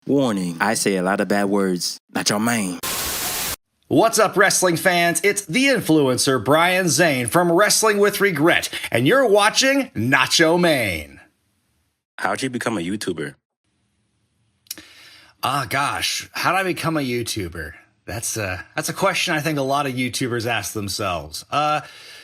Warning, I say a lot of bad words. Not your main. What's up, wrestling fans? It's the influencer Brian Zane from Wrestling with Regret, and you're watching Nacho Main. How'd you become a YouTuber? Gosh, how did I become a YouTuber? That's a question I think a lot of YouTubers ask themselves. I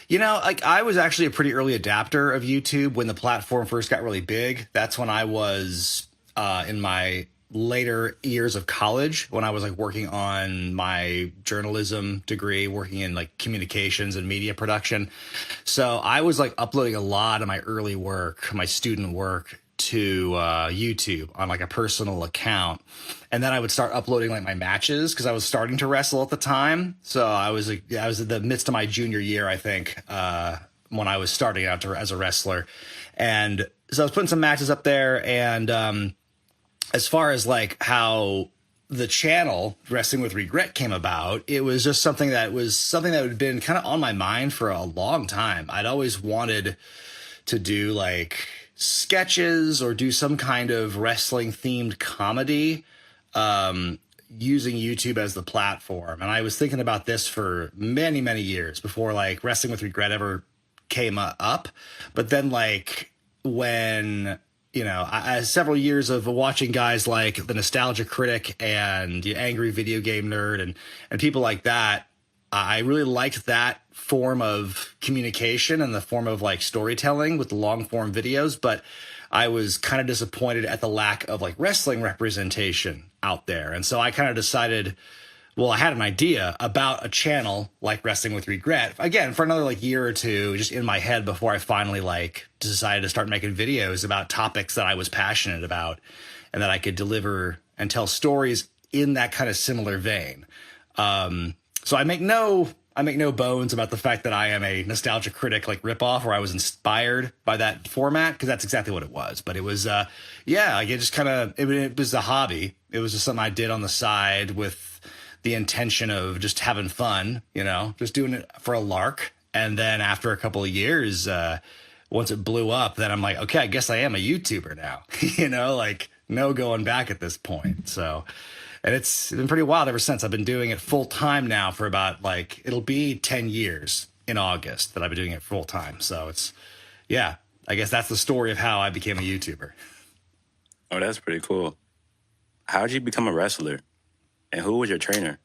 was actually a pretty early adapter of YouTube when the platform first got really big. That's when I was in my later years of college, when I was working on my journalism degree, working in communications and media production. So I was uploading a lot of my early work, my student work, to YouTube on a personal account. And then I would start uploading my matches because I was starting to wrestle at the time. So I was in the midst of my junior year, I think, when I was starting out as a wrestler. And so I was putting some matches up there. And as far as how the channel Wrestling with Regret came about, it was just something that had been kind of on my mind for a long time. I'd always wanted to do sketches or do some kind of wrestling themed comedy using YouTube as the platform. And I was thinking about this for many, many years before Wrestling with Regret ever came up. But then when I several years of watching guys like the Nostalgia Critic and the Angry Video Game Nerd and people like that, I really liked that form of communication and the form of storytelling with the long form videos. But I was kind of disappointed at the lack of wrestling representation out there. And so I kind of decided, well, I had an idea about a channel like Wrestling with Regret, again, for another year or two, just in my head before I finally decided to start making videos about topics that I was passionate about and that I could deliver and tell stories in that kind of similar vein. So I make no bones about the fact that I am a Nostalgia Critic ripoff, or I was inspired by that format, because that's exactly what it was. But it was, it just kind of, it was a hobby. It was just something I did on the side with the intention of just having fun, just doing it for a lark. And then after a couple of years, once it blew up, then I'm like, okay, I guess I am a YouTuber now, no going back at this point. So, and it's been pretty wild ever since. I've been doing it full time now for about it'll be 10 years in August that I've been doing it full time. So I guess that's the story of how I became a YouTuber. Oh, that's pretty cool. How'd you become a wrestler? And who was your trainer?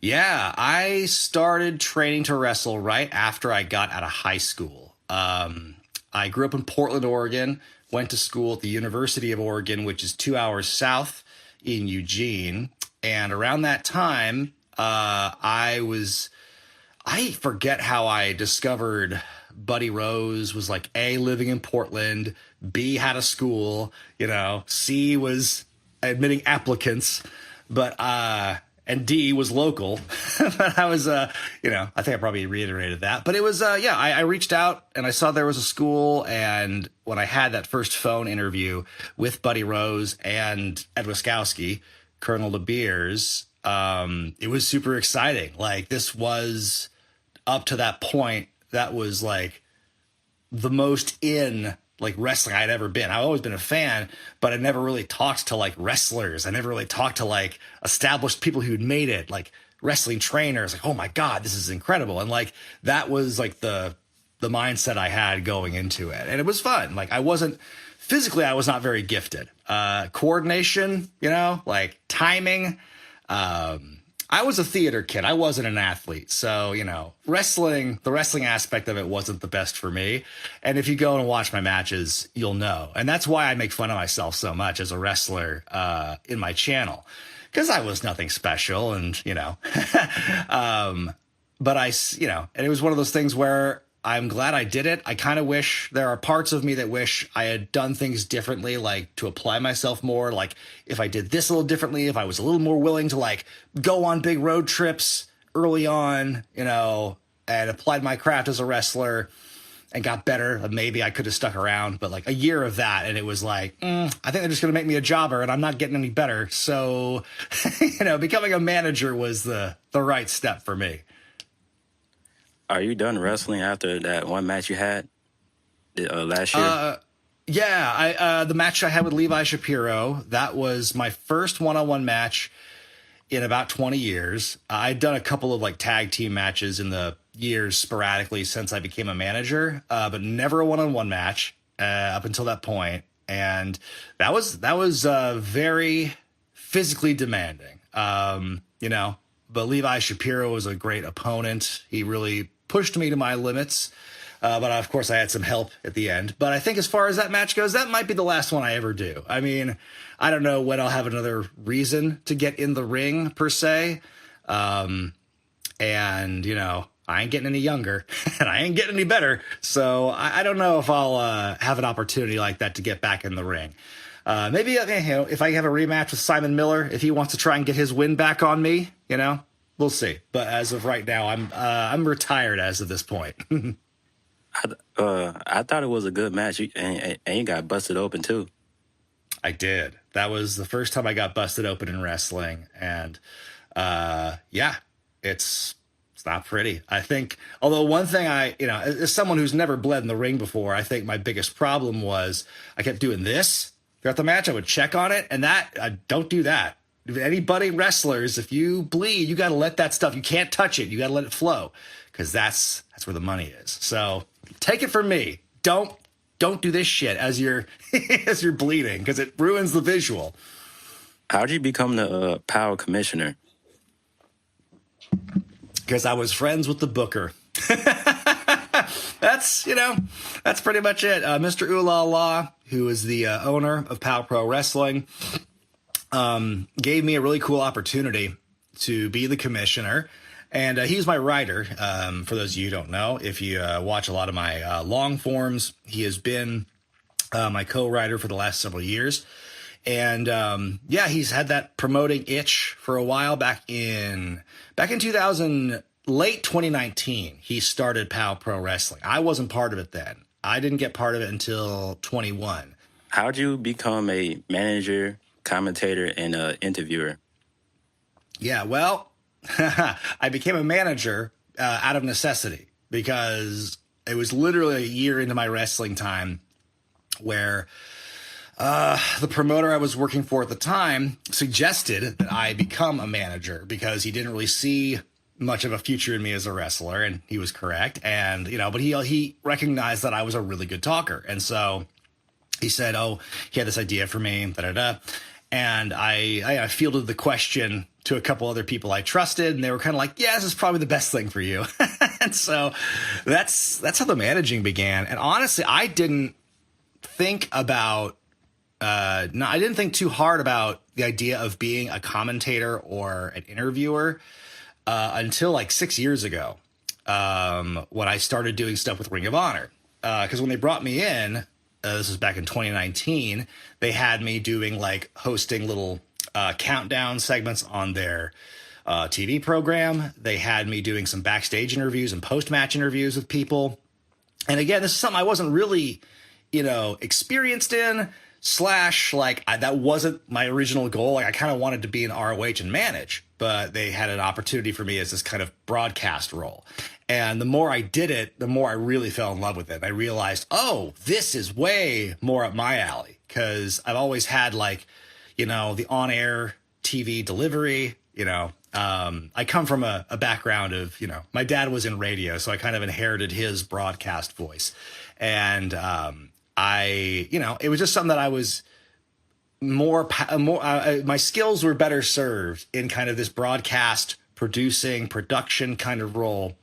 Yeah, I started training to wrestle right after I got out of high school. I grew up in Portland, Oregon, went to school at the University of Oregon, which is 2 hours south in Eugene. And around that time, I forget how I discovered Buddy Rose was A, living in Portland, B, had a school, C, was admitting applicants, but and D, was local. But I was I think I probably reiterated that, but it was I reached out and I saw there was a school, and when I had that first phone interview with Buddy Rose and Ed Wiskowski, Colonel De Beers, it was super exciting. This was, up to that point, that was the most in wrestling I'd ever been. I've always been a fan, but I never really talked to wrestlers. I never really talked to established people who'd made it, wrestling trainers. Oh my God, this is incredible. And that was the mindset I had going into it. And it was fun. I wasn't physically, I was not very gifted. Coordination, timing. I was a theater kid. I wasn't an athlete. So, the wrestling aspect of it wasn't the best for me. And if you go and watch my matches, you'll know. And that's why I make fun of myself so much as a wrestler in my channel, because I was nothing special. And, but and it was one of those things where I'm glad I did it. I kind of wish, there are parts of me that wish I had done things differently, to apply myself more. If I did this a little differently, if I was a little more willing to go on big road trips early on, and applied my craft as a wrestler and got better, maybe I could have stuck around. But a year of that, and it was I think they're just going to make me a jobber and I'm not getting any better. So, becoming a manager was the right step for me. Are you done wrestling after that one match you had last year? Yeah, the match I had with Levi Shapiro, that was my first one-on-one match in about 20 years. I'd done a couple of like tag team matches in the years sporadically since I became a manager, but never a one-on-one match up until that point. And that was very physically demanding, you know. But Levi Shapiro was a great opponent. He really pushed me to my limits. But of course, I had some help at the end. But I think as far as that match goes, that might be the last one I ever do. I mean, I don't know when I'll have another reason to get in the ring, per se. And, you know, I ain't getting any younger and I ain't getting any better. So I don't know if I'll have an opportunity like that to get back in the ring. Maybe, you know, if I have a rematch with Simon Miller, if he wants to try and get his win back on me, you know, we'll see. But as of right now, I'm retired as of this point. I thought it was a good match, and you got busted open too. I did. That was the first time I got busted open in wrestling, and yeah, it's not pretty. I think, although one thing you know, as someone who's never bled in the ring before, I think my biggest problem was I kept doing this throughout the match. I would check on it, and I don't do that. Any budding wrestlers, if you bleed, you got to let that stuff. You can't touch it. You got to let it flow, because that's where the money is. So take it from me. Don't do this shit as you're as you're bleeding, because it ruins the visual. How'd you become the Power Commissioner? Because I was friends with the booker. That's pretty much it. Mr. Ooh La La, who is the owner of Power Pro Wrestling, gave me a really cool opportunity to be the commissioner. And he's my writer. For those of you who don't know, if you watch a lot of my long forms, he has been my co-writer for the last several years. And yeah, he's had that promoting itch for a while. Back in 2000, late 2019, he started POW Pro Wrestling. I wasn't part of it then. I didn't get part of it until 21. How'd you become a manager, commentator, and interviewer? Yeah, well, I became a manager out of necessity, because it was literally a year into my wrestling time where the promoter I was working for at the time suggested that I become a manager, because he didn't really see much of a future in me as a wrestler, and he was correct. And, you know, but he recognized that I was a really good talker. And so he said, oh, he had this idea for me, da-da-da. And I fielded the question to a couple other people I trusted, and they were kind of like, yeah, this is probably the best thing for you. And so that's how the managing began. And honestly, I didn't think too hard about the idea of being a commentator or an interviewer until like 6 years ago, when I started doing stuff with Ring of Honor. Because when they brought me in, this was back in 2019, they had me doing like hosting little countdown segments on their TV program. They had me doing some backstage interviews and post-match interviews with people. And again, this is something I wasn't really, experienced in, that wasn't my original goal. Like, I kind of wanted to be an ROH and manage, but they had an opportunity for me as this kind of broadcast role. And the more I did it, the more I really fell in love with it. I realized, oh, this is way more up my alley, because I've always had the on-air TV delivery, I come from a background of, my dad was in radio, so I kind of inherited his broadcast voice. And it was just something that I was my skills were better served in kind of this broadcast production kind of role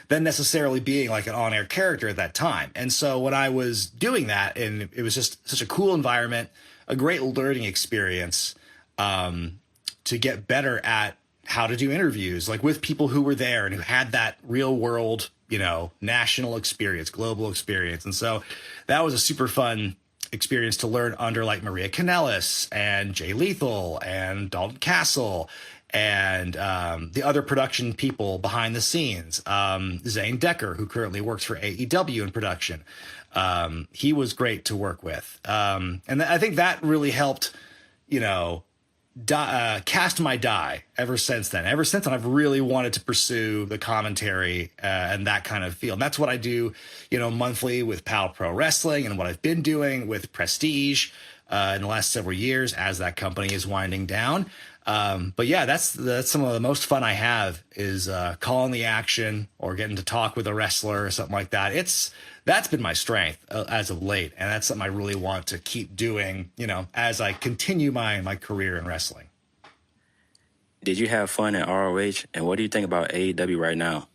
than necessarily being like an on-air character at that time. And so when I was doing that, and it was just such a cool environment, a great learning experience, to get better at how to do interviews, like with people who were there and who had that real world, national experience, global experience. And so that was a super fun experience to learn under like Maria Kanellis and Jay Lethal and Dalton Castle and the other production people behind the scenes. Zane Decker, who currently works for AEW in production. He was great to work with. And I think that really helped, cast my die ever since then. Ever since then, I've really wanted to pursue the commentary and that kind of field. And that's what I do, monthly with PAL Pro Wrestling, and what I've been doing with Prestige in the last several years as that company is winding down. But yeah, that's some of the most fun I have is calling the action or getting to talk with a wrestler or something like that. That's been my strength as of late, and that's something I really want to keep doing, as I continue my career in wrestling. Did you have fun at ROH, and what do you think about AEW right now?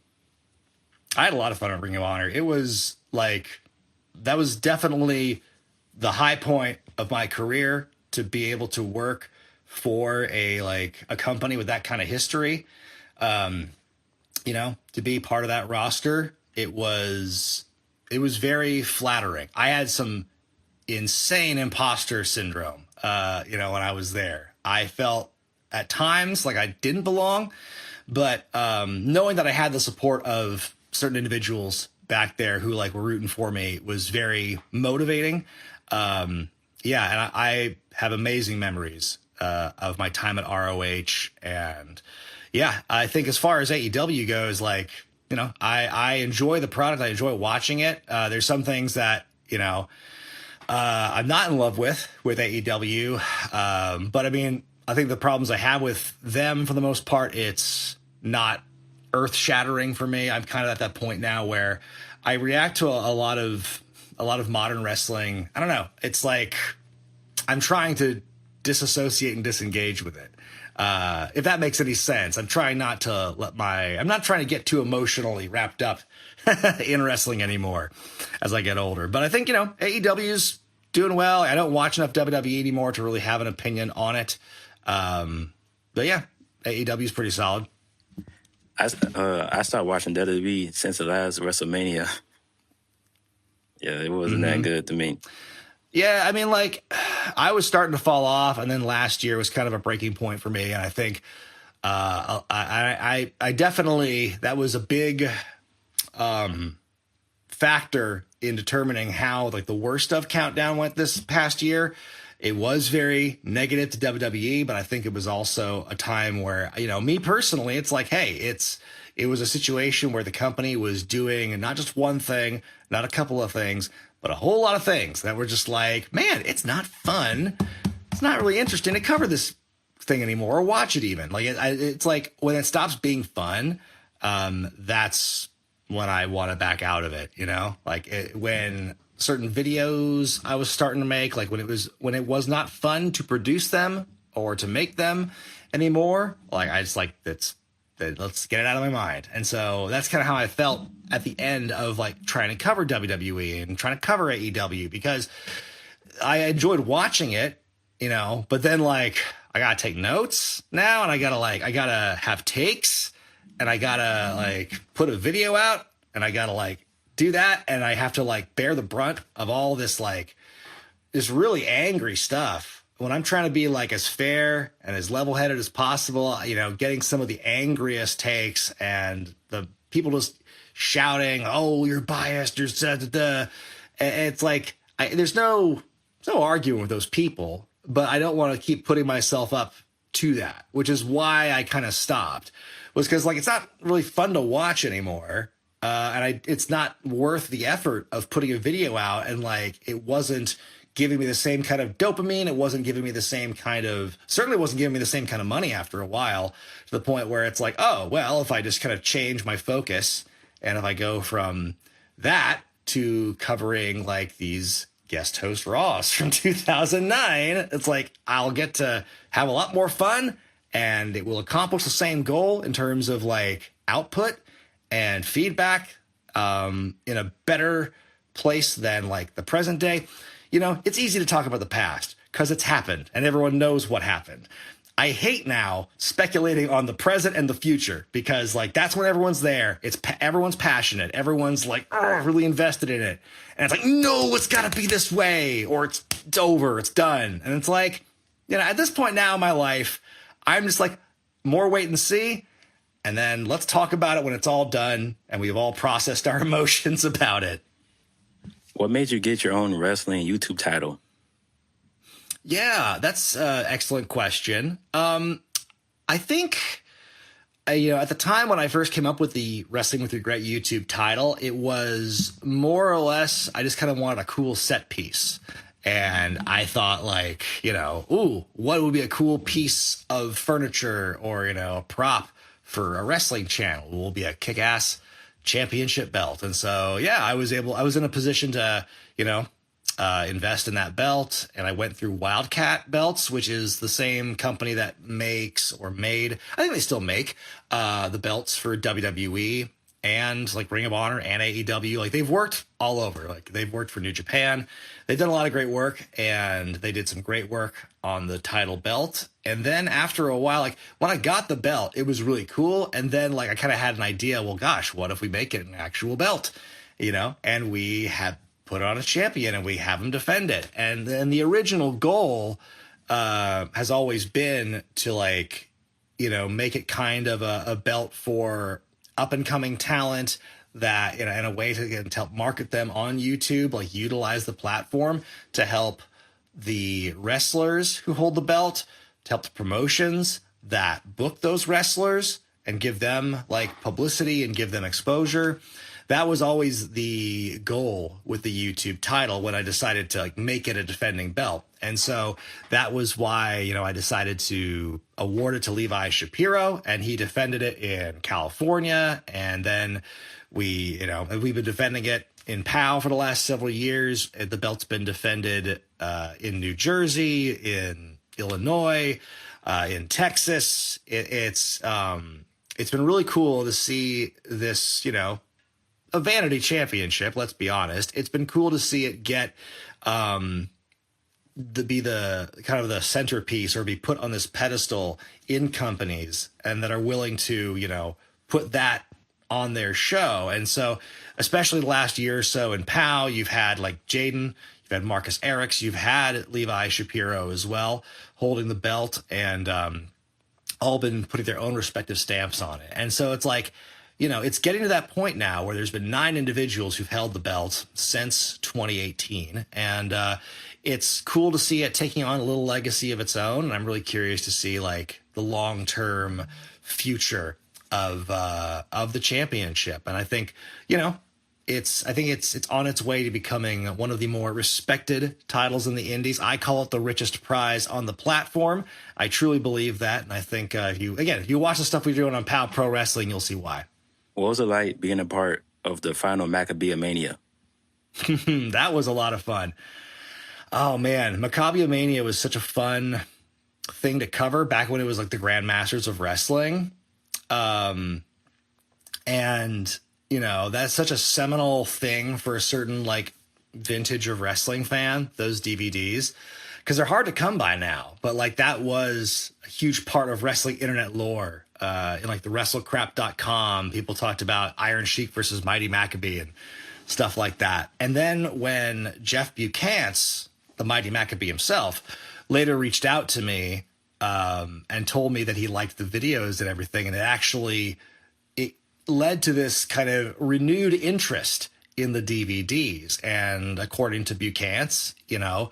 I had a lot of fun at Ring of Honor. It was that was definitely the high point of my career, to be able to work for a company with that kind of history. To be part of that roster, it was very flattering. I had some insane imposter syndrome, when I was there. I felt at times like I didn't belong, but knowing that I had the support of certain individuals back there who were rooting for me was very motivating. And I have amazing memories of my time at ROH. And yeah, I think as far as AEW goes, I enjoy the product. I enjoy watching it. There's some things that, I'm not in love with AEW. But I mean, I think the problems I have with them, for the most part, it's not earth shattering for me. I'm kind of at that point now where I react to a lot of modern wrestling. I don't know. It's like I'm trying to disassociate and disengage with it. If that makes any sense. I'm trying not to I'm not trying to get too emotionally wrapped up in wrestling anymore as I get older. But I think, AEW's doing well. I don't watch enough WWE anymore to really have an opinion on it. But yeah, AEW's pretty solid. I started watching WWE since the last WrestleMania. Yeah, it wasn't that good to me. Yeah, I mean, I was starting to fall off, and then last year was kind of a breaking point for me. And I think I definitely, that was a big factor in determining how the worst of Countdown went this past year. It was very negative to WWE, but I think it was also a time where, me personally, it's it was a situation where the company was doing not just one thing, not a couple of things, but a whole lot of things that were just man, it's not fun. It's not really interesting to cover this thing anymore or watch it even. It's when it stops being fun, that's when I want to back out of it, when certain videos I was starting to make, when it was not fun to produce them or to make them anymore, I just let's get it out of my mind. And so that's kind of how I felt at the end of trying to cover WWE and trying to cover AEW, because I enjoyed watching it, but then I gotta take notes now, and I gotta have takes, and I gotta put a video out, and I gotta do that, and I have to bear the brunt of all this this really angry stuff when I'm trying to be as fair and as level-headed as possible. Getting some of the angriest takes and the people just shouting, "Oh, you're biased," you're da-da-da. It's there's no arguing with those people, but I don't want to keep putting myself up to that, which is why I kind of stopped, was because it's not really fun to watch anymore. And it's not worth the effort of putting a video out, and it wasn't giving me the same kind of dopamine. It wasn't giving me the same kind of, certainly wasn't giving me the same kind of money after a while, to the point where it's oh, well, if I just kind of change my focus, and if I go from that to covering these guest host Raws from 2009, it's I'll get to have a lot more fun, and it will accomplish the same goal in terms of output and feedback in a better place than the present day. It's easy to talk about the past because it's happened and everyone knows what happened. I hate now speculating on the present and the future, because that's when everyone's there. Everyone's passionate. Everyone's really invested in it. And it's no, it's got to be this way, or it's over, it's done. And it's at this point now in my life, I'm just more wait and see. And then let's talk about it when it's all done and we've all processed our emotions about it. What made you get your own wrestling YouTube title? Yeah, that's an excellent question. I think, at the time when I first came up with the Wrestling with Regret YouTube title, it was more or less, I just kind of wanted a cool set piece. And I thought, like, ooh, what would be a cool piece of furniture or, a prop for a wrestling channel? Will be a kick-ass championship belt. And so, yeah, I was in a position to, invest in that belt. And I went through Wildcat Belts, which is the same company that makes or made, I think they still make, the belts for WWE and like Ring of Honor and AEW. Like they've worked all over. Like they've worked for New Japan. They've done a lot of great work, and they did some great work on the title belt. And then after a while, like when I got the belt, it was really cool. And then like I kind of had an idea, well, gosh, what if we make it an actual belt? And we have put on a champion and we have him defend it. And then the original goal has always been to like, make it kind of a belt for up and coming talent that, in a way to help market them on YouTube, like utilize the platform to help the wrestlers who hold the belt, to help the promotions that book those wrestlers and give them like publicity and give them exposure. That was always the goal with the YouTube title when I decided to like make it a defending belt. And so that was why, I decided to award it to Levi Shapiro, and he defended it in California. And then we've been defending it in POW for the last several years. The belt's been defended in New Jersey, in Illinois, in Texas. It's been really cool to see this, a vanity championship, let's be honest. It's been cool to see it get be the kind of the centerpiece or be put on this pedestal in companies and that are willing to, put that on their show. And so, especially the last year or so in POW, you've had like Jaden, you've had Marcus Erics, you've had Levi Shapiro as well, holding the belt, and all been putting their own respective stamps on it. And so it's like, it's getting to that point now where there's been 9 individuals who've held the belt since 2018. And it's cool to see it taking on a little legacy of its own. And I'm really curious to see like the long-term future of the championship. And I think, it's on its way to becoming one of the more respected titles in the indies. I call it the richest prize on the platform. I truly believe that. And I think if you watch the stuff we're doing on POW Pro Wrestling, you'll see why. What was it like being a part of the final Maccabia Mania? That was a lot of fun. Oh, man. Maccabia Mania was such a fun thing to cover back when it was like the Grandmasters of Wrestling. And, that's such a seminal thing for a certain like vintage of wrestling fan, those DVDs, because they're hard to come by now. But like that was a huge part of wrestling internet lore. In like the WrestleCrap.com, people talked about Iron Sheik versus Mighty Maccabee and stuff like that. And then when Jeff Buchan's, the Mighty Maccabee himself, later reached out to me and told me that he liked the videos and everything, and it led to this kind of renewed interest in the DVDs. And according to Buchan's, the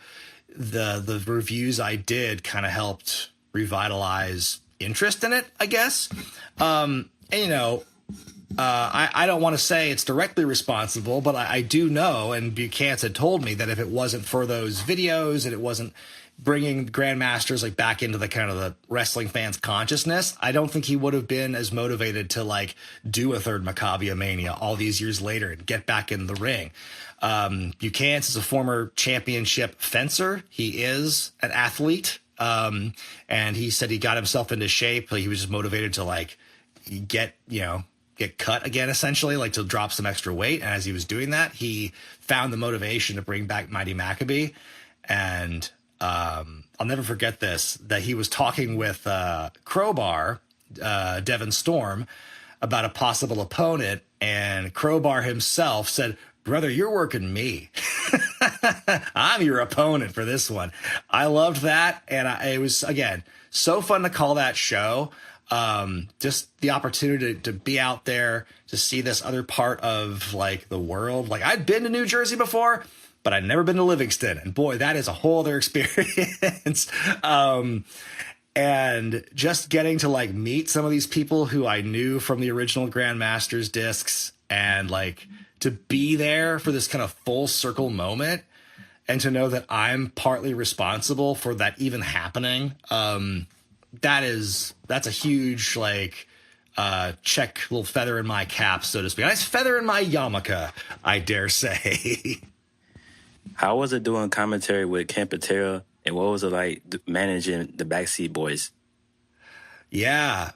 reviews I did kind of helped revitalize interest in it, I guess. I don't want to say it's directly responsible, but I do know, and Buchan's had told me that if it wasn't for those videos and it wasn't bringing Grandmasters like back into the kind of the wrestling fans' consciousness, I don't think he would have been as motivated to like do a third Maccabia Mania all these years later and get back in the ring. Buchan's is a former championship fencer. He is an athlete. And he said he got himself into shape. He was just motivated to like get cut again, essentially, like to drop some extra weight. And as he was doing that, he found the motivation to bring back Mighty Maccabee. And I'll never forget this, that he was talking with Crowbar, Devin Storm, about a possible opponent. And Crowbar himself said, "Brother, you're working me. I'm your opponent for this one." I loved that. And it was, again, so fun to call that show. Just the opportunity to be out there, to see this other part of like the world. Like I'd been to New Jersey before, but I'd never been to Livingston. And boy, that is a whole other experience. And just getting to like meet some of these people who I knew from the original Grandmasters discs, and like to be there for this kind of full circle moment, and to know that I'm partly responsible for that even happening. That's a huge, like, check, little feather in my cap, so to speak. A nice feather in my yarmulke, I dare say. How was it doing commentary with Ken Patera, and what was it like managing the Backseat Boys? Yeah.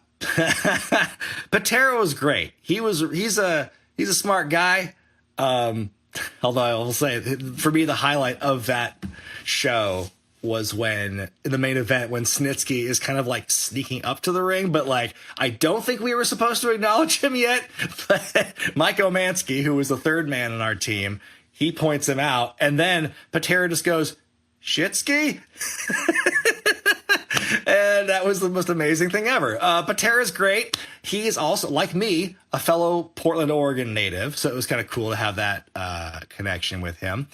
Patera was great. He's a smart guy. Although I will say, for me, the highlight of that show was when, in the main event, when Snitsky is kind of like sneaking up to the ring, but like, I don't think we were supposed to acknowledge him yet. But Mike Omansky, who was the third man on our team, he points him out, and then Patera just goes, "Shitsky?" And that was the most amazing thing ever. Patera's great. He's also, like me, a fellow Portland, Oregon native, so it was kind of cool to have that connection with him.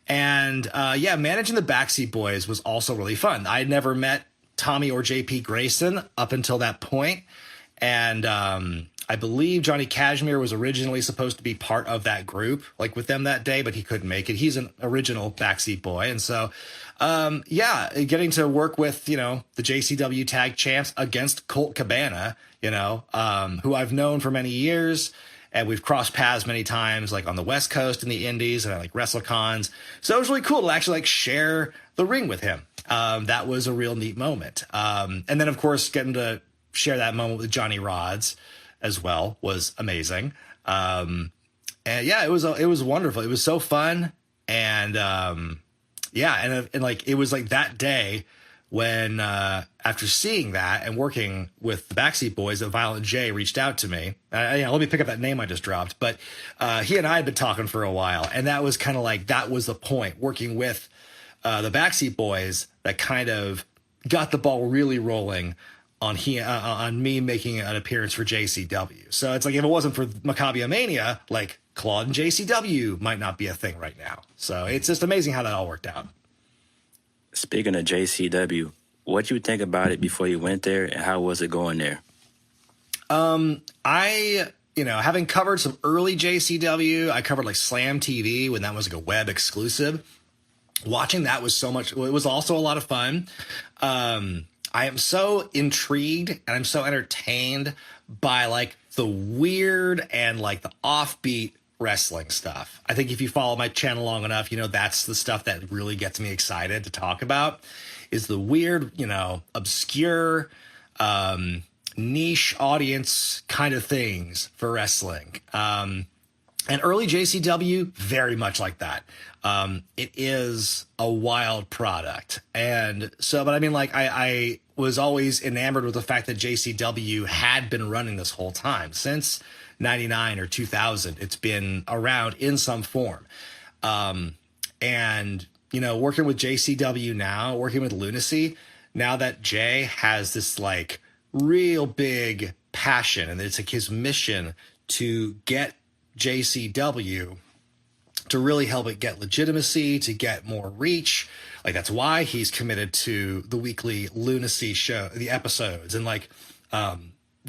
And yeah, managing the Backseat Boys was also really fun. I'd never met Tommy or JP Grayson up until that point. And I believe Johnny Kashmere was originally supposed to be part of that group, like with them that day, but he couldn't make it. He's an original Backseat Boy. And so, yeah, getting to work with, the JCW tag champs against Colt Cabana, who I've known for many years. And we've crossed paths many times, like on the West Coast in the Indies and at like WrestleCons. So it was really cool to actually like share the ring with him. That was a real neat moment. And then, of course, getting to share that moment with Johnny Rods as well was amazing. And yeah, it was wonderful. It was so fun. And yeah, and like it was like that day when after seeing that and working with the Backseat Boys, that Violent J reached out to me. Let me pick up that name I just dropped. But he and I had been talking for a while, and that was kind of like, that was the point, working with the Backseat Boys, that kind of got the ball really rolling on me making an appearance for JCW. So it's like, if it wasn't for Maccabia Mania, like Claude and JCW might not be a thing right now. So it's just amazing how that all worked out. Speaking of JCW, what you think about it before you went there, and how was it going there? Having covered some early JCW, I covered like Slam TV when that was like a web exclusive. Watching that was so much, it was also a lot of fun. I am so intrigued and I'm so entertained by like the weird and like the offbeat wrestling stuff. I think if you follow my channel long enough, that's the stuff that really gets me excited to talk about, is the weird, obscure, niche audience kind of things for wrestling. And early JCW, very much like that. It is a wild product. And so, but I mean, like, I was always enamored with the fact that JCW had been running this whole time. Since 99 or 2000, it's been around in some form. And, working with JCW now, working with Lunacy, now that Jay has this like real big passion, and it's like his mission to get JCW to really help it get legitimacy, to get more reach. Like, that's why he's committed to the weekly Lunacy show, the episodes, and like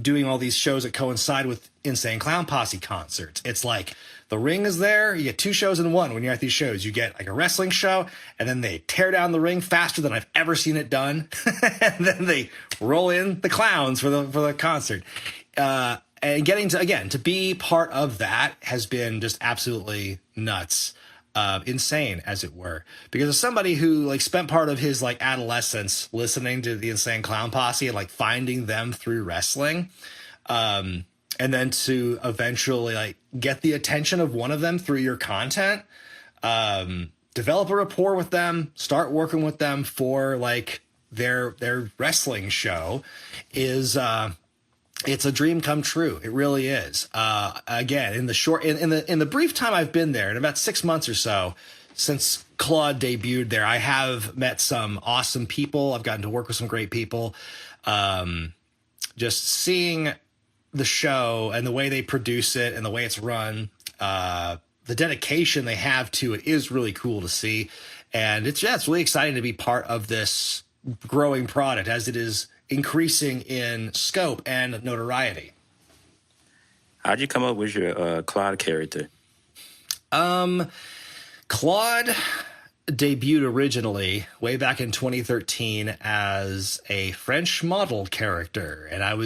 doing all these shows that coincide with Insane Clown Posse concerts. It's like the ring is there. You get two shows in one when you're at these shows. You get like a wrestling show, and then they tear down the ring faster than I've ever seen it done. And then they roll in the clowns for the concert. And getting to, again, to be part of that has been just absolutely nuts, insane, as it were. Because as somebody who like spent part of his like adolescence listening to the Insane Clown Posse and like finding them through wrestling, and then to eventually like get the attention of one of them through your content, develop a rapport with them, start working with them for like their wrestling show is it's a dream come true. It really is. Again, in the brief time I've been there, in about 6 months or so since Claude debuted there, I have met some awesome people. I've gotten to work with some great people. Just seeing the show and the way they produce it and the way it's run, the dedication they have to it is really cool to see. And it's really exciting to be part of this growing product as it is increasing in scope and notoriety. How'd you come up with your Claude character? Claude debuted originally way back in 2013 as a French model character. And I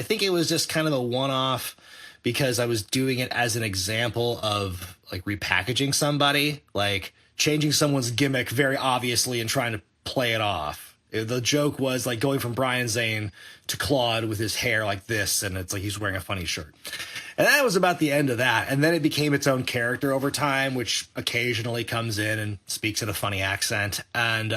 think it was just kind of a one-off because I was doing it as an example of like repackaging somebody, like changing someone's gimmick very obviously and trying to play it off. The joke was like going from Brian Zane to Claude with his hair like this, and it's like he's wearing a funny shirt. And that was about the end of that. And then it became its own character over time, which occasionally comes in and speaks in a funny accent. And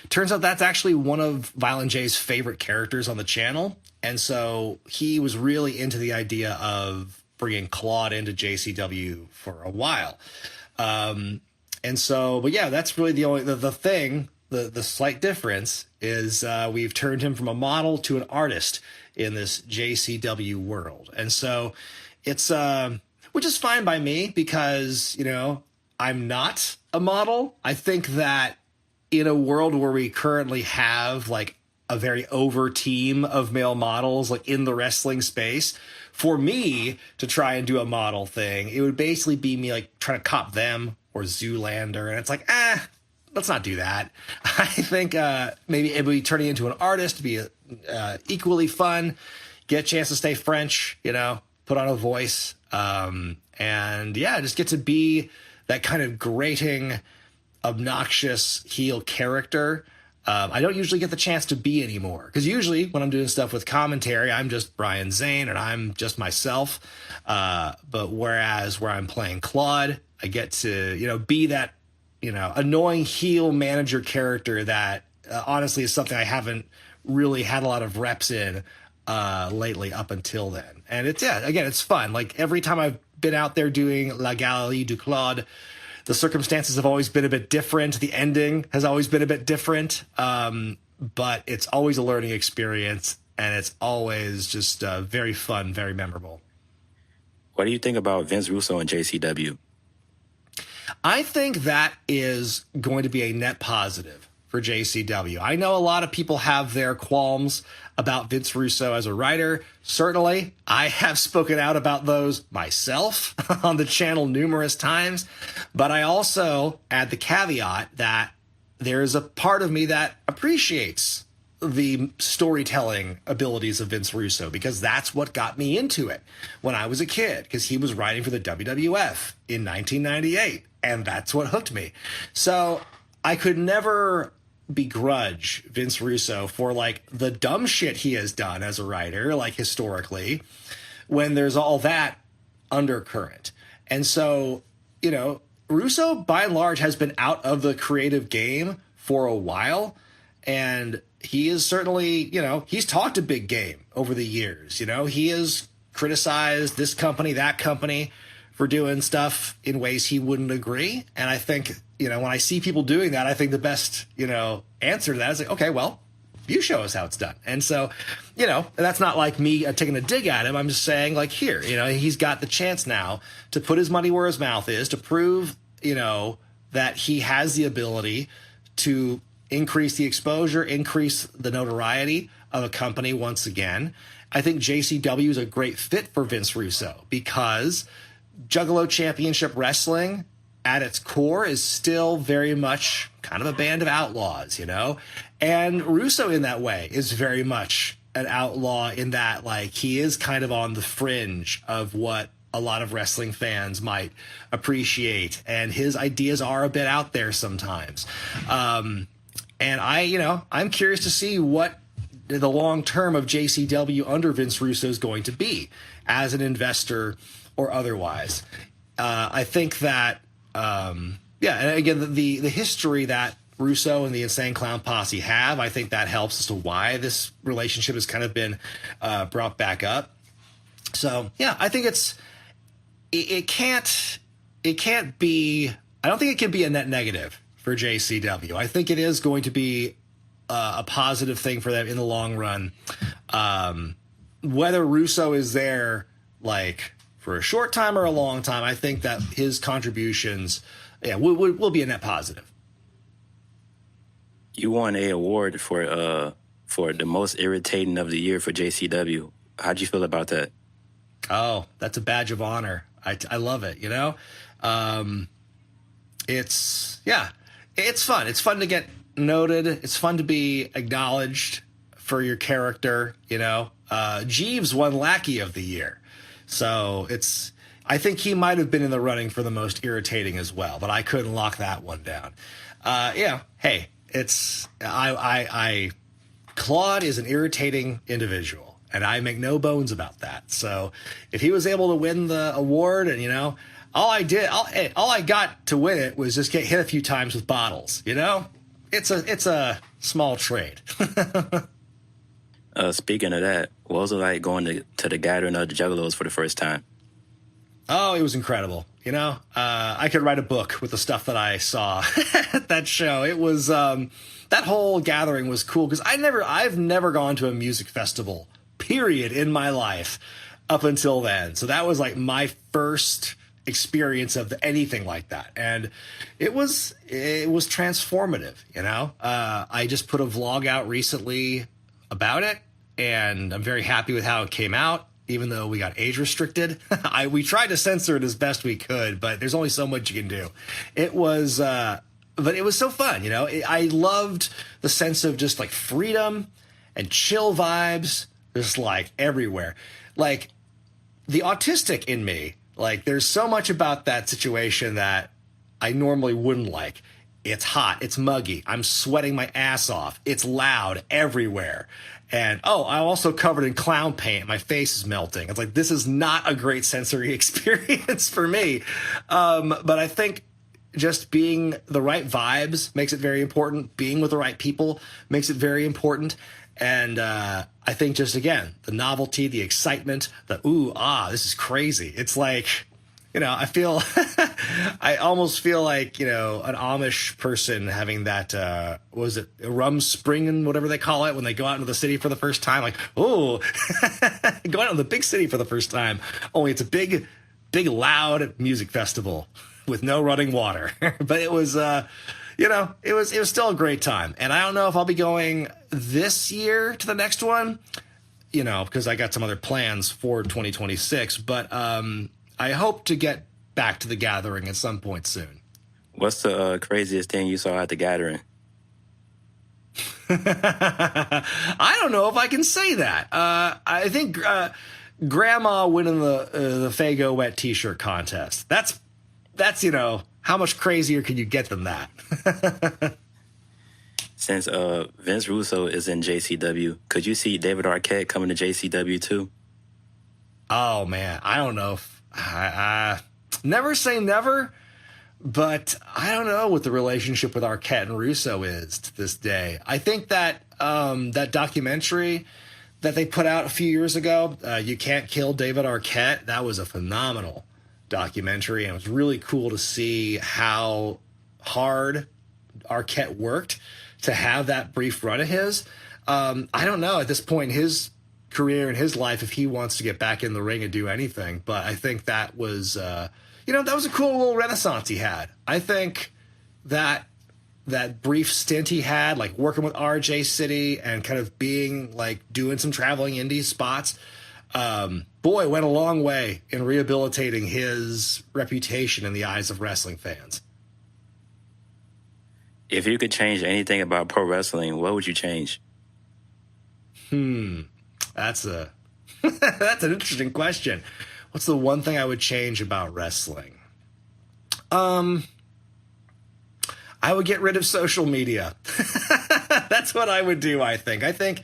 turns out that's actually one of Violent J's favorite characters on the channel. And so he was really into the idea of bringing Claude into JCW for a while. But yeah, that's really the thing. The slight difference is we've turned him from a model to an artist in this JCW world. And so it's, which is fine by me because, I'm not a model. I think that in a world where we currently have like a very over team of male models, like in the wrestling space, for me to try and do a model thing, it would basically be me like trying to cop them or Zoolander. And it's like, let's not do that. I think maybe it would be turning into an artist to be equally fun, get a chance to stay French, put on a voice, and yeah, just get to be that kind of grating, obnoxious heel character. I don't usually get the chance to be anymore because usually when I'm doing stuff with commentary, I'm just Brian Zane and I'm just myself. But whereas where I'm playing Claude, I get to, be that, annoying heel manager character that honestly is something I haven't really had a lot of reps in lately up until then. And it's fun. Like every time I've been out there doing La Galerie du Claude, the circumstances have always been a bit different. The ending has always been a bit different. But it's always a learning experience and it's always just very fun, very memorable. What do you think about Vince Russo and JCW? I think that is going to be a net positive for JCW. I know a lot of people have their qualms about Vince Russo as a writer. Certainly, I have spoken out about those myself on the channel numerous times. But I also add the caveat that there's a part of me that appreciates the storytelling abilities of Vince Russo because that's what got me into it when I was a kid, because he was writing for the WWF in 1998, and that's what hooked me. So I could never begrudge Vince Russo for like the dumb shit he has done as a writer, like historically, when there's all that undercurrent. And so, Russo by and large has been out of the creative game for a while, and he is certainly, he's talked a big game over the years. He has criticized this company, that company for doing stuff in ways he wouldn't agree. And I think, when I see people doing that, I think the best, answer to that is like, okay, well, you show us how it's done. And so, that's not like me taking a dig at him. I'm just saying like here, he's got the chance now to put his money where his mouth is, to prove, that he has the ability to increase the exposure, increase the notoriety of a company once again. I think JCW is a great fit for Vince Russo because Juggalo Championship Wrestling at its core is still very much kind of a band of outlaws, And Russo in that way is very much an outlaw in that like he is kind of on the fringe of what a lot of wrestling fans might appreciate. And his ideas are a bit out there sometimes. And I'm curious to see what the long term of JCW under Vince Russo is going to be as an investor or otherwise. I think that, and again, the history that Russo and the Insane Clown Posse have, I think that helps as to why this relationship has kind of been brought back up. So, yeah, I think it can't be, I don't think it can be a net negative for JCW. I think it is going to be a positive thing for them in the long run. Whether Russo is there like for a short time or a long time, I think that his contributions, will be a net positive. You won a award for the most irritating of the year for JCW. How'd you feel about that? Oh, that's a badge of honor. I love it. It's fun. It's fun to get noted. It's fun to be acknowledged for your character. Jeeves won Lackey of the Year. So I think he might have been in the running for the most irritating as well, but I couldn't lock that one down. Hey, Claude is an irritating individual, and I make no bones about that. So if he was able to win the award, and all I got to win it was just get hit a few times with bottles. It's a small trade. Speaking of that, what was it like going to the gathering of the Juggalos for the first time? Oh, it was incredible. I could write a book with the stuff that I saw at that show. It was that whole gathering was cool because I've never gone to a music festival, period, in my life up until then. So that was like my first experience of anything like that, and it was transformative. I just put a vlog out recently about it, and I'm very happy with how it came out, even though we got age restricted. We tried to censor it as best we could, but there's only so much you can do. It was but it was so fun. I loved the sense of just like freedom and chill vibes, just like everywhere. Like the autistic in me, like there's so much about that situation that I normally wouldn't like. It's hot. It's muggy. I'm sweating my ass off. It's loud everywhere. And, I'm also covered in clown paint. My face is melting. It's like, this is not a great sensory experience for me. But I think just being the right vibes makes it very important. Being with the right people makes it very important. And I think just, again, the novelty, the excitement, this is crazy. It's like, I feel, I almost feel like, an Amish person having that, was it rum spring and whatever they call it when they go out into the city for the first time? Like, going out in the big city for the first time. Only it's a big, loud music festival with no running water. But it was, it was still a great time. And I don't know if I'll be going this year to the next one, because I got some other plans for 2026. But, I hope to get back to the gathering at some point soon. What's the craziest thing you saw at the gathering? I don't know if I can say that. I think Grandma winning the Faygo Wet T-shirt contest. That's how much crazier can you get than that? Since Vince Russo is in JCW, could you see David Arquette coming to JCW too? Oh man, I don't know if never say never, but I don't know what the relationship with Arquette and Russo is to this day. I think that that documentary that they put out a few years ago, You Can't Kill David Arquette, that was a phenomenal documentary, and it was really cool to see how hard Arquette worked to have that brief run of his. I don't know at this point in his career in his life if he wants to get back in the ring and do anything, but I think that was that was a cool little renaissance he had. I think that brief stint he had, like working with RJ City and kind of being like doing some traveling indie spots, went a long way in rehabilitating his reputation in the eyes of wrestling fans. If you could change anything about pro wrestling, what would you change? That's that's an interesting question. What's the one thing I would change about wrestling? I would get rid of social media. That's what I would do, I think. I think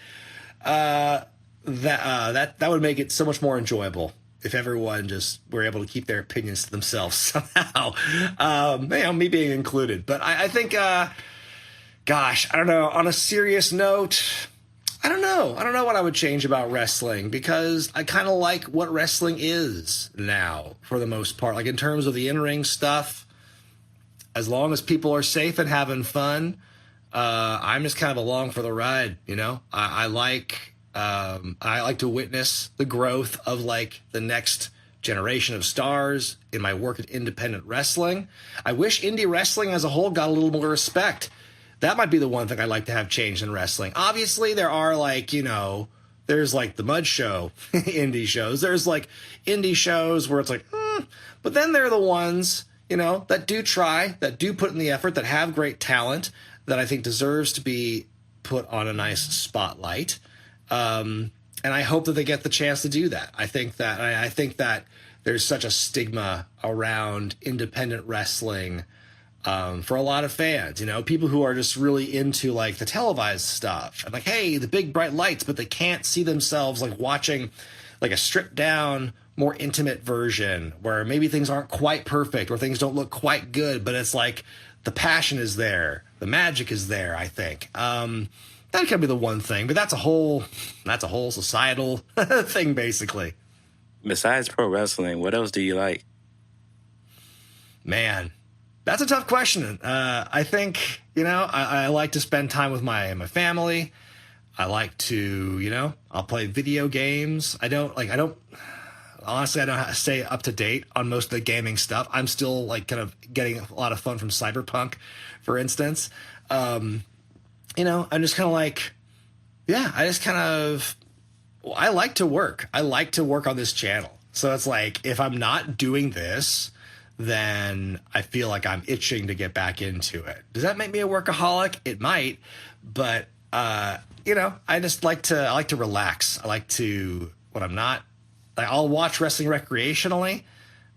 that would make it so much more enjoyable if everyone just were able to keep their opinions to themselves somehow. Me being included. But I think, I don't know. On a serious note, I don't know. I don't know what I would change about wrestling because I kind of like what wrestling is now for the most part. Like in terms of the in-ring stuff, as long as people are safe and having fun, I'm just kind of along for the ride. I like to witness the growth of like the next generation of stars, in my work at independent wrestling. I wish indie wrestling as a whole got a little more respect. That might be the one thing I'd like to have changed in wrestling. Obviously, there are like, you know, there's like the Mud Show indie shows. There's like indie shows where it's like, but then there are the ones, you know, that do try, that do put in the effort, that have great talent, that I think deserves to be put on a nice spotlight. And I hope that they get the chance to do that. I think that there's such a stigma around independent wrestling for a lot of fans, you know, people who are just really into like the televised stuff and like, hey, the big bright lights, but they can't see themselves like watching like a stripped down, more intimate version where maybe things aren't quite perfect or things don't look quite good, but it's like the passion is there, the magic is there. I think that could be the one thing, but that's a whole societal thing, basically. Besides pro wrestling, what else do you like? Man, that's a tough question. I think, you know, I like to spend time with my family. I like to, you know, I'll play video games. Honestly, I don't stay up to date on most of the gaming stuff. I'm still like kind of getting a lot of fun from Cyberpunk, for instance. You know, I'm just kind of like, yeah, I like to work. I like to work on this channel. So it's like, if I'm not doing this, then I feel like I'm itching to get back into it. Does that make me a workaholic? It might, but you know, I like to relax. I like to, when I'm not, I'll watch wrestling recreationally,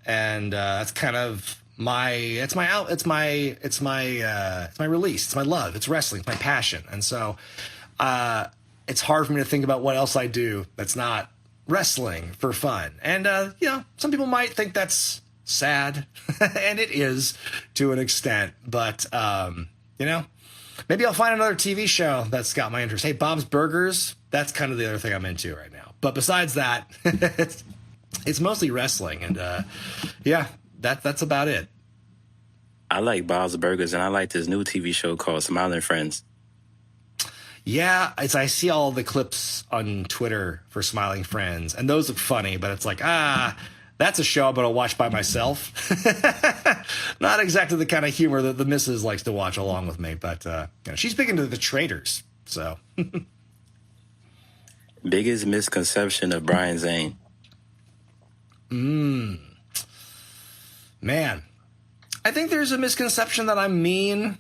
and that's kind of it's my release. It's my love. It's wrestling. It's my passion. And so it's hard for me to think about what else I do that's not wrestling for fun. And you know, some people might think that's sad, and it is to an extent. But you know, maybe I'll find another TV show that's got my interest. Hey, Bob's Burgers. That's kind of the other thing I'm into right now. But besides that, it's mostly wrestling, and yeah, that's about it. I like Bob's Burgers, and I like this new TV show called Smiling Friends. Yeah, I see all the clips on Twitter for Smiling Friends, and those look funny, but it's like, that's a show I'm going to watch by myself. Not exactly the kind of humor that the missus likes to watch along with me, but you know, she's big into the Traders, so. Biggest misconception of Brian Zane? Man, I think there's a misconception that I'm mean.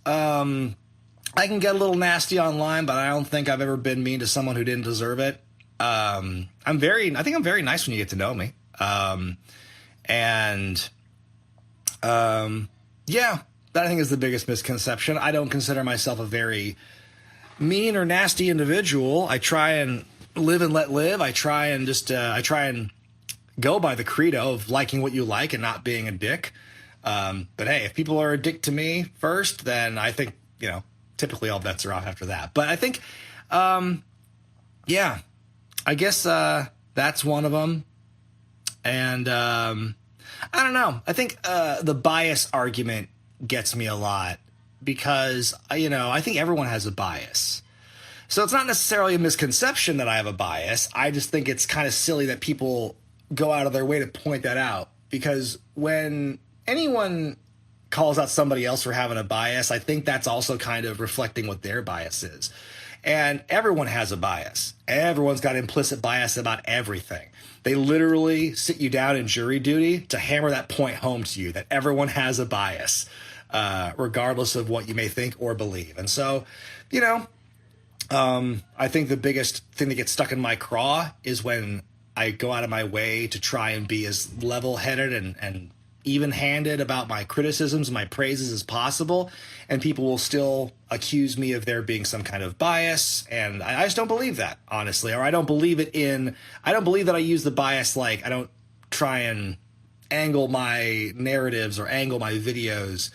I can get a little nasty online, but I don't think I've ever been mean to someone who didn't deserve it. I think I'm very nice when you get to know me. Yeah, that I think is the biggest misconception. I don't consider myself a very mean or nasty individual. I try and live and let live. I try and go by the credo of liking what you like and not being a dick. But hey, if people are a dick to me first, then I think, you know, typically all bets are off after that. But I think, yeah, I guess that's one of them. And I don't know. I think the bias argument gets me a lot because, you know, I think everyone has a bias. So it's not necessarily a misconception that I have a bias. I just think it's kind of silly that people go out of their way to point that out, because when anyone calls out somebody else for having a bias, I think that's also kind of reflecting what their bias is. And everyone has a bias. Everyone's got implicit bias about everything. They literally sit you down in jury duty to hammer that point home to you, that everyone has a bias, regardless of what you may think or believe. And so, you know, I think the biggest thing that gets stuck in my craw is when I go out of my way to try and be as level-headed and even-handed about my criticisms and my praises as possible, and people will still accuse me of there being some kind of bias, and I just don't believe that, honestly. Or I don't believe that I use the bias, like I don't try and angle my narratives or angle my videos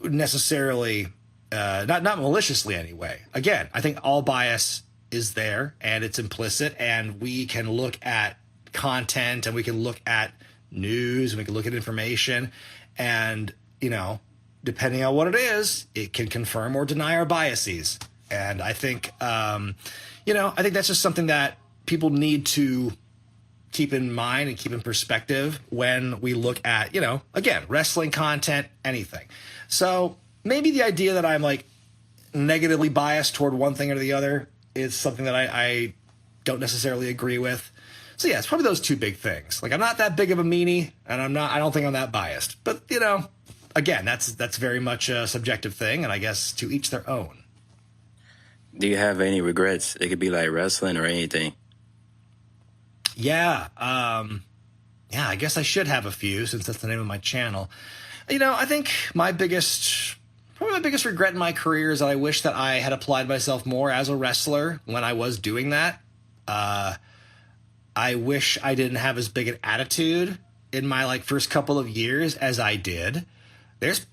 necessarily, not maliciously anyway. Again, I think all bias is there and it's implicit, and we can look at content and we can look at news and we can look at information, and, you know, depending on what it is, it can confirm or deny our biases. And I think, you know, I think that's just something that people need to keep in mind and keep in perspective when we look at, you know, again, wrestling content, anything. So maybe the idea that I'm like negatively biased toward one thing or the other is something that I don't necessarily agree with. So yeah, it's probably those two big things. Like, I'm not that big of a meanie, and I don't think I'm that biased. But, you know, again, that's very much a subjective thing, and I guess to each their own. Do you have any regrets? It could be like wrestling or anything. Yeah, I guess I should have a few, since that's the name of my channel. You know, I think probably my biggest regret in my career is that I wish that I had applied myself more as a wrestler when I was doing that. I wish I didn't have as big an attitude in my like first couple of years as I did. There's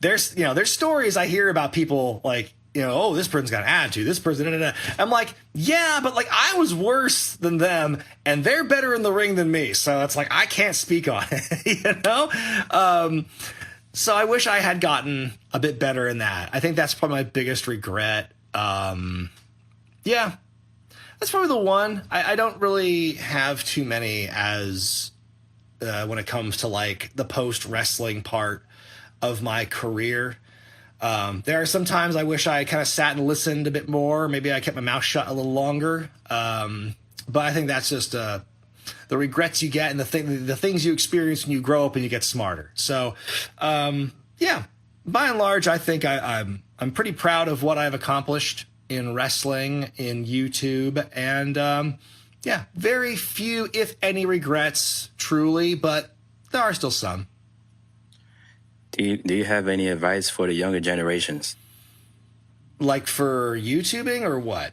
there's stories I hear about people like, you know, oh, this person's got an attitude, this person, I'm like, yeah, but like I was worse than them and they're better in the ring than me. So it's like, I can't speak on it, you know? So I wish I had gotten a bit better in that. I think that's probably my biggest regret. Yeah, that's probably the one. I don't really have too many as when it comes to like the post-wrestling part of my career. There are some times I wish I kind of sat and listened a bit more. Maybe I kept my mouth shut a little longer. But I think that's just the regrets you get and the things you experience when you grow up and you get smarter. So, yeah, by and large, I think I'm pretty proud of what I've accomplished in wrestling, in YouTube, and yeah, very few, if any, regrets, truly, but there are still some. Do you have any advice for the younger generations? Like for YouTubing or what?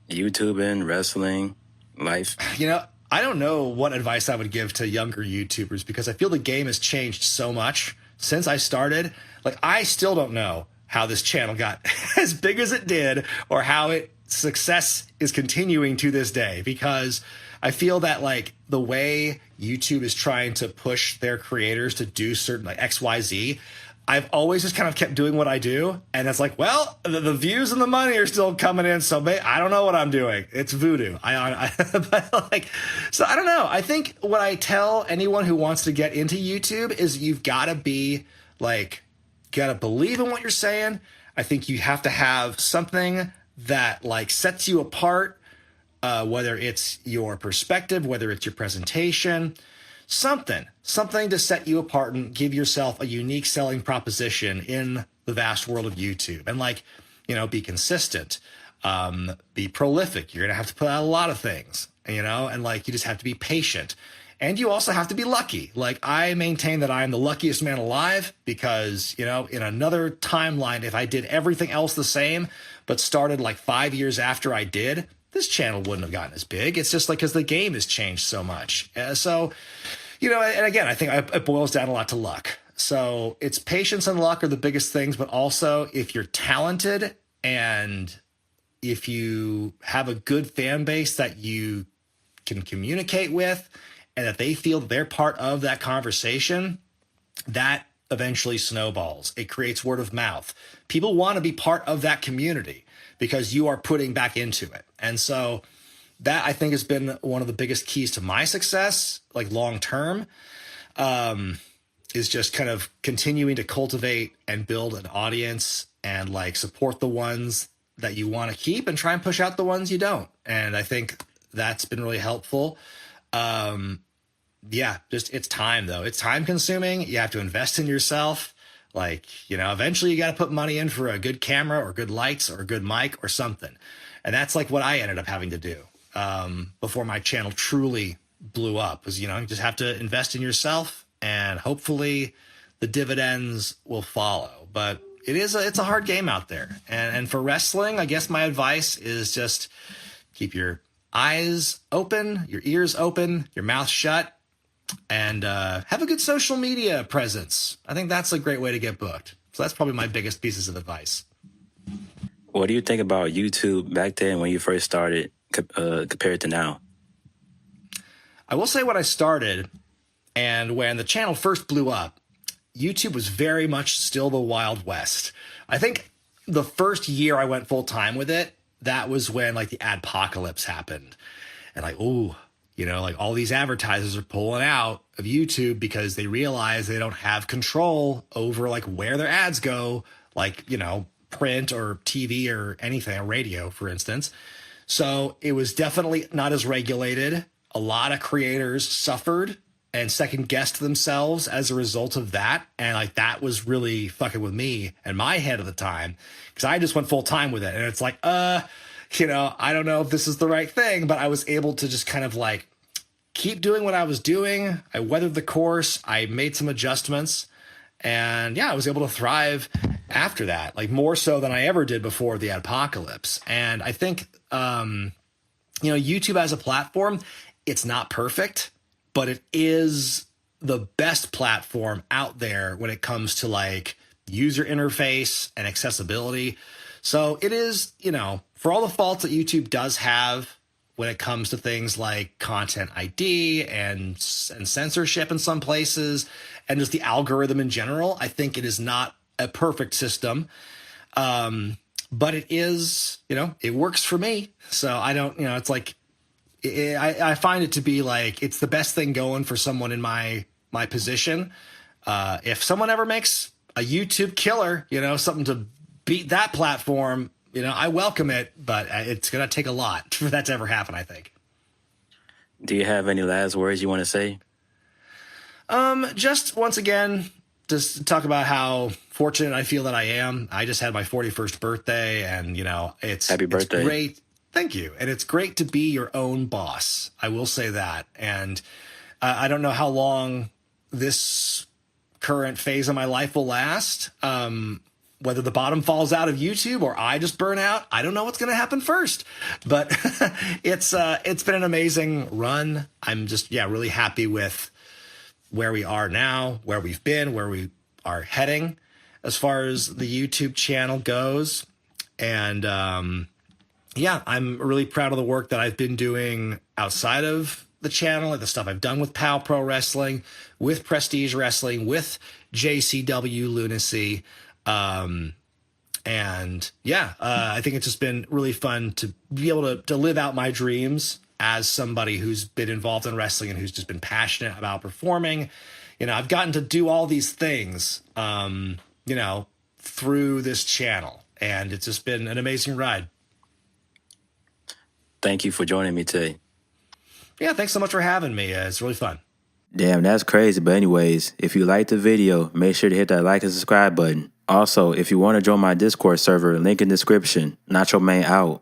YouTubing, wrestling, life. You know, I don't know what advice I would give to younger YouTubers because I feel the game has changed so much since I started. Like, I still don't know how this channel got as big as it did or how its success is continuing to this day, because I feel that like the way YouTube is trying to push their creators to do certain like XYZ, I've always just kind of kept doing what I do. And it's like, well, the views and the money are still coming in. So I don't know what I'm doing. It's voodoo. But like, so I don't know. I think what I tell anyone who wants to get into YouTube is you've got to be like, you got to believe in what you're saying. I think you have to have something that like sets you apart, whether it's your perspective, whether it's your presentation, something to set you apart and give yourself a unique selling proposition in the vast world of YouTube. And like, you know, be consistent, be prolific. You're going to have to put out a lot of things, you know, and like, you just have to be patient. And you also have to be lucky. Like, I maintain that I am the luckiest man alive because, you know, in another timeline, if I did everything else the same, but started like 5 years after I did, this channel wouldn't have gotten as big. It's just like, because the game has changed so much. So, you know, and again, I think it boils down a lot to luck. So it's patience and luck are the biggest things, but also if you're talented and if you have a good fan base that you can communicate with and that they feel they're part of that conversation, that eventually snowballs. It creates word of mouth. People want to be part of that community because you are putting back into it. And so that, I think, has been one of the biggest keys to my success, like long term, is just kind of continuing to cultivate and build an audience and like support the ones that you want to keep and try and push out the ones you don't. And I think that's been really helpful. Yeah, just it's time though. It's time consuming. You have to invest in yourself. Like, you know, eventually you got to put money in for a good camera or good lights or a good mic or something. And that's like what I ended up having to do before my channel truly blew up, was, you know, you just have to invest in yourself and hopefully the dividends will follow. But it's a hard game out there. And for wrestling, I guess my advice is just keep your eyes open, your ears open, your mouth shut, and have a good social media presence. I think that's a great way to get booked. So that's probably my biggest pieces of advice. What do you think about YouTube back then when you first started compared to now? I will say when I started and when the channel first blew up, YouTube was very much still the Wild West. I think the first year I went full time with it, that was when like the adpocalypse happened. And like, ooh, You know, like all these advertisers are pulling out of YouTube because they realize they don't have control over like where their ads go, like, you know, print or TV or anything, or radio, for instance. So it was definitely not as regulated. A lot of creators suffered and second guessed themselves as a result of that. And like that was really fucking with me and my head at the time, because I just went full time with it. And it's like, you know, I don't know if this is the right thing, but I was able to just kind of like keep doing what I was doing. I weathered the course. I made some adjustments. And yeah, I was able to thrive after that, like more so than I ever did before the apocalypse. And I think, you know, YouTube as a platform, it's not perfect, but it is the best platform out there when it comes to like user interface and accessibility. So it is, you know, for all the faults that YouTube does have when it comes to things like content ID and censorship in some places, and just the algorithm in general, I think it is not a perfect system. But it is, you know, it works for me. So I don't, you know, it's like, I find it to be like, it's the best thing going for someone in my position. If someone ever makes a YouTube killer, you know, something to beat that platform, you know, I welcome it, but it's going to take a lot for that to ever happen, I think. Do you have any last words you want to say? Just once again, just talk about how fortunate I feel that I am. I just had my 41st birthday, and, you know, Happy birthday. It's great. Thank you. And it's great to be your own boss. I will say that. And I don't know how long this current phase of my life will last. Whether the bottom falls out of YouTube or I just burn out, I don't know what's going to happen first. But it's been an amazing run. I'm just, yeah, really happy with where we are now, where we've been, where we are heading as far as the YouTube channel goes. And yeah, I'm really proud of the work that I've been doing outside of the channel, like the stuff I've done with PAL Pro Wrestling, with Prestige Wrestling, with JCW Lunacy. And yeah, I think it's just been really fun to be able to live out my dreams as somebody who's been involved in wrestling and who's just been passionate about performing. You know, I've gotten to do all these things, you know, through this channel, and it's just been an amazing ride. Thank you for joining me today. Yeah, thanks so much for having me. It's really fun. Damn, that's crazy. But anyways, if you liked the video, make sure to hit that like and subscribe button. Also, if you want to join my Discord server, link in description. Nacho Man out.